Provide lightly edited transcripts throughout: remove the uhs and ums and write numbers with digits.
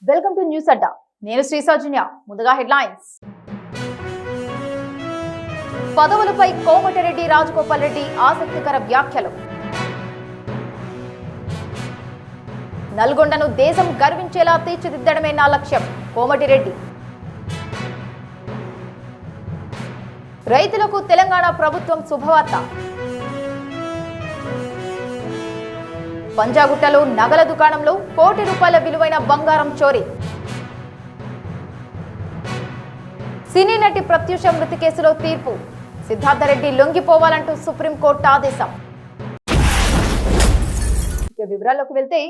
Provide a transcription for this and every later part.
Welcome to news అడ్డా. నేను శ్రీ సౌజన్య. ముందుగా headlines. పదవులపై Komatireddy Rajagopal Reddy ఆసక్తికర వ్యాఖ్యలు. నల్గొండను దేశం గర్వించేలా తీర్చిదిద్దడమే నా లక్ష్యం, కోమటిరెడ్డి. రైతులకు తెలంగాణ ప్రభుత్వం శుభవార్త. పంజాగుట్టలో నగల దుకాణంలో కోటి రూపాయల విలువైన బంగారం చోరీ. సినీ నటి ప్రత్యూష మృతి కేసులో తీర్పు. సిద్ధార్థరెడ్డి లొంగిపోవాలంటూ సుప్రీంకోర్టు ఆదేశం. వివరాల్లోకి వెళ్తే,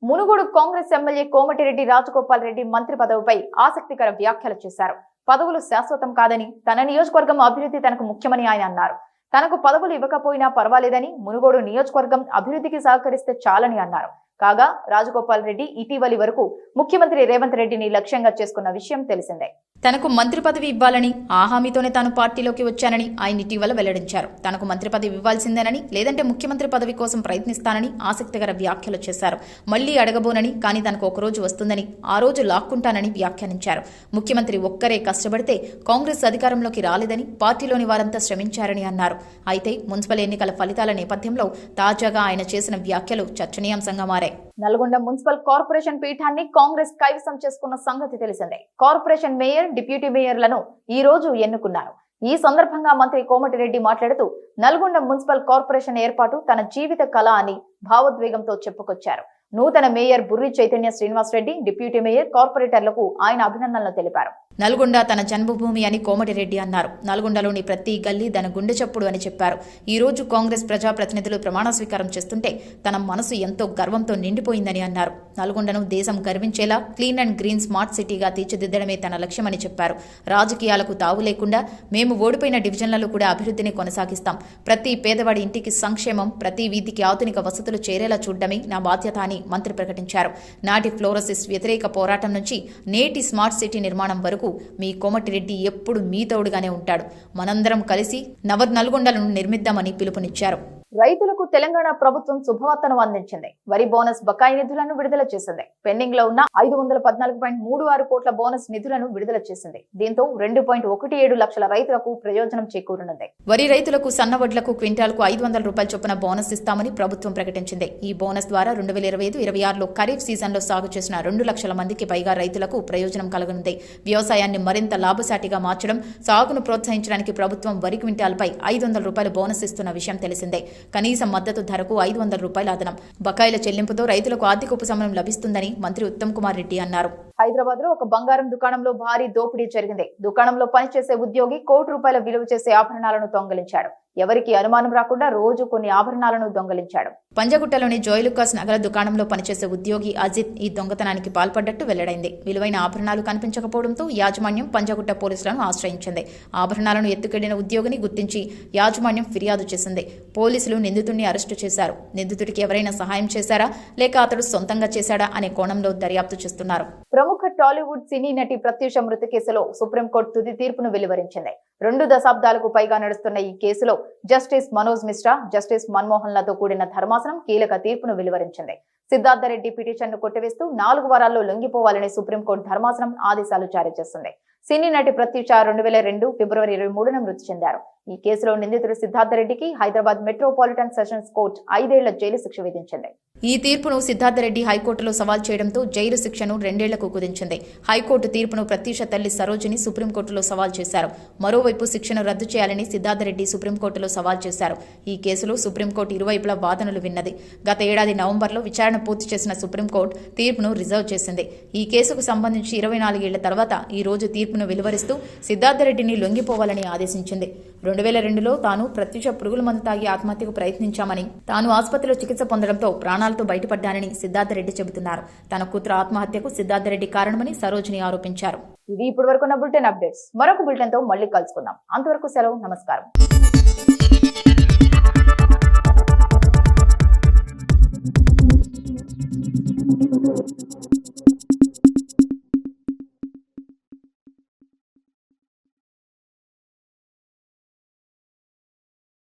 మునుగోడు కాంగ్రెస్ ఎమ్మెల్యే కోమటిరెడ్డి రాజగోపాల్ రెడ్డి మంత్రి పదవిపై ఆసక్తికర వ్యాఖ్యలు చేశారు. పదవులు శాశ్వతం కాదని, తన నియోజకవర్గం అభివృద్ధి తనకు ముఖ్యమని ఆయన అన్నారు. తనకు పదవులు ఇవ్వకపోయినా పర్వాలేదని, మునుగోడు నియోజకవర్గం అభివృద్ధికి సహకరిస్తే చాలని అన్నారు. కాగా రాజగోపాల్ రెడ్డి ఇటీవలి వరకు ముఖ్యమంత్రి రేవంత్ రెడ్డిని లక్ష్యంగా చేసుకున్న విషయం తెలిసిందే. తనకు మంత్రి పదవి ఇవ్వాలని, ఆ హామీతోనే తాను పార్టీలోకి వచ్చానని ఆయన ఇటీవల వెల్లడించారు. తనకు మంత్రి పదవి ఇవ్వాల్సిందేనని, లేదంటే ముఖ్యమంత్రి పదవి కోసం ప్రయత్నిస్తానని ఆసక్తికర వ్యాఖ్యలు చేశారు. మళ్లీ అడగబోనని, కానీ తనకు ఒకరోజు వస్తుందని, ఆ రోజు లాక్కుంటానని వ్యాఖ్యానించారు. ముఖ్యమంత్రి ఒక్కరే కష్టపడితే కాంగ్రెస్ అధికారంలోకి రాలేదని, పార్టీలోని వారంతా శ్రమించారని అన్నారు. అయితే మున్సిపల్ ఎన్నికల ఫలితాల నేపథ్యంలో తాజాగా ఆయన చేసిన వ్యాఖ్యలు చర్చనీయాంశంగా మారాయి. నల్గొండ మున్సిపల్ కార్పొరేషన్ పీఠాన్ని కాంగ్రెస్ కైవసం చేసుకున్న సంగతి తెలిసిందే. కార్పొరేషన్ మేయర్, డిప్యూటీ మేయర్లను ఈ రోజు ఎన్నుకున్నారు. ఈ సందర్భంగా మంత్రి కోమటిరెడ్డి మాట్లాడుతూ, నల్గొండ మున్సిపల్ కార్పొరేషన్ ఏర్పాటు తన జీవిత కళ అని భావోద్వేగంతో చెప్పుకొచ్చారు. నూతన mayor Burri Chaitanya Srinivasareddy, deputy mayor, కార్పొరేటర్లకు ఆయన అభినందనలు తెలిపారు. నల్గొండ తన జన్మభూమి అని కోమటిరెడ్డి అన్నారు. నల్గొండలోని ప్రతి గల్లీ తన గుండె చప్పుడు అని చెప్పారు. ఈ రోజు కాంగ్రెస్ ప్రజాప్రతినిధులు ప్రమాణ స్వీకారం చేస్తుంటే తన మనసు ఎంతో గర్వంతో నిండిపోయిందని అన్నారు. నల్గొండను దేశం గర్వించేలా క్లీన్ అండ్ గ్రీన్ స్మార్ట్ సిటీగా తీర్చిదిద్దడమే తన లక్ష్యమని చెప్పారు. రాజకీయాలకు తావు లేకుండా మేము ఓడిపోయిన డివిజన్లలో కూడా అభివృద్ధిని కొనసాగిస్తాం. ప్రతి పేదవాడి ఇంటికి సంక్షేమం, ప్రతి వీధికి ఆధునిక వసతులు చేరేలా చూడడమే నా బాధ్యత అని మంత్రి ప్రకటించారు. నాటి ఫ్లోరోసిస్ వ్యతిరేక పోరాటం నుంచి నేటి స్మార్ట్ సిటీ నిర్మాణం వరకు మీ కోమటిరెడ్డి ఎప్పుడు మీ తోడుగానే ఉంటాడు. మనందరం కలిసి నల్గొండలను నిర్మిద్దామని పిలుపునిచ్చారు. రైతులకు తెలంగాణ ప్రభుత్వం శుభవార్తను అందించింది. వరి బోనస్ బకాయి నిధులను విడుదల చేసింది. పెండింగ్ లో ఉన్న 514.36 కోట్ల బోనస్ నిధులను విడుదల చేసింది. దీంతో 2.17 లక్షల రైతులకు ప్రయోజనం చేకూరనుంది. వరి రైతులకు సన్నవడ్లకు క్వింటాల్కు 500 రూపాయల చొప్పున బోనస్ ఇస్తామని ప్రభుత్వం ప్రకటించింది. ఈ బోనస్ ద్వారా 2025-26లో ఖరీఫ్ సీజన్లో సాగు చేసిన 2 లక్షల మందికి పైగా రైతులకు ప్రయోజనం కలగనుంది. వ్యవసాయాన్ని మరింత లాభసాటిగా మార్చడం, సాగును ప్రోత్సహించడానికి ప్రభుత్వం వరి క్వింటాల్పై 500 రూపాయల బోనస్ ఇస్తున్న విషయం తెలిసిందే. కనీస మద్దతు ధరకు 500 రూపాయల అదనం. బకాయిల చెల్లింపుతో రైతులకు ఆర్థిక ఉపశమనం లభిస్తుందని మంత్రి ఉత్తమ్ కుమార్ రెడ్డి అన్నారు. హైదరాబాద్ లో ఒక బంగారం దుకాణంలో భారీ దోపిడీ జరిగింది. దుకాణంలో పనిచేసే ఉద్యోగి కోటి రూపాయల విలువ చేసే ఆభరణాలను దొంగలించాడు. ఎవరికి అనుమానం రాకుండా రోజు కొన్ని ఆభరణాలను దొంగలించాడు. పంజగుట్టలోని జోయిలుకాస్ నగల దుకాణంలో పనిచేసే ఉద్యోగి అజిత్ ఈ దొంగతనానికి పాల్పడ్డట్టు వెల్లడైంది. విలువైన ఆభరణాలు కనిపించకపోవడంతో యాజమాన్యం పంజగుట్ట పోలీసులను ఆశ్రయించింది. ఆభరణాలను ఎత్తుకెళ్లిన ఉద్యోగిని గుర్తించి యాజమాన్యం ఫిర్యాదు చేసింది. పోలీసులు నిందితుడిని అరెస్టు చేశారు. నిందితుడికి ఎవరైనా సహాయం చేశారా, లేక అతడు సొంతంగా చేశాడా అనే కోణంలో దర్యాప్తు చేస్తున్నారు. ప్రముఖ టాలీవుడ్ సినీ నటి ప్రత్యూష మృతి కేసులో సుప్రీంకోర్టు తుది తీర్పును వెలువరించింది. 2 దశాబ్దాలకు పైగా నడుస్తున్న ఈ కేసులో జస్టిస్ మనోజ్ మిశ్రా, జస్టిస్ మన్మోహన్లతో కూడిన ధర్మాసనం కీలక తీర్పును వెలువరించింది. సిద్ధార్థరెడ్డి పిటిషన్ను కొట్టివేస్తూ 4 వారాల్లో లొంగిపోవాలని సుప్రీంకోర్టు ధర్మాసనం ఆదేశాలు జారీ చేసింది. సినీ నటి ప్రత్యూష 2002 ఫిబ్రవరి 23న మృతి చెందారు. ఈ కేసులో నిందితుడు సిద్ధార్థరెడ్డికి హైదరాబాద్ మెట్రోపాలిటన్ సెషన్స్ కోర్టు 5 ఏళ్ల జైలు శిక్ష విధించింది. ఈ తీర్పును సిద్ధార్థరెడ్డి హైకోర్టులో సవాల్ చేయడంతో జైలు శిక్షను 2 ఏళ్లకు కుదించింది. హైకోర్టు తీర్పును ప్రత్యూష తల్లి సరోజిని సుప్రీంకోర్టులో సవాల్ చేశారు. మరోవైపు శిక్షను రద్దు చేయాలని సిద్ధార్థరెడ్డి సుప్రీంకోర్టులో సవాల్ చేశారు. ఈ కేసులో సుప్రీంకోర్టు ఇరువైపులా వాదనలు విన్నది. గత ఏడాది నవంబర్లో విచారణ పూర్తి చేసిన సుప్రీంకోర్టు తీర్పును రిజర్వ్ చేసింది. ఈ కేసుకు సంబంధించి 24 ఏళ్ల తర్వాత ఈ రోజు తీర్పును వెలువరిస్తూ సిద్ధార్థరెడ్డిని లొంగిపోవాలని ఆదేశించింది. 2002లో తాను ప్రత్యూష పురుగుల మందు తాగి ఆత్మహత్యకు ప్రయత్నించామని, తాను ఆసుపత్రిలో చికిత్స పొందడంతో ప్రాణాలతో బయటపడ్డానని సిద్ధార్థరెడ్డి చెబుతున్నారు. తన కూతురు ఆత్మహత్యకు సిద్ధార్థరెడ్డి కారణమని సరోజిని ఆరోపించారు. ఇది ఇప్పటి వరకున్న బులెటిన్ అప్డేట్స్. మరొక బులెటిన్ తో మళ్ళీ కలుసుకుందాం. అంతవరకు సెలవు, నమస్కారం.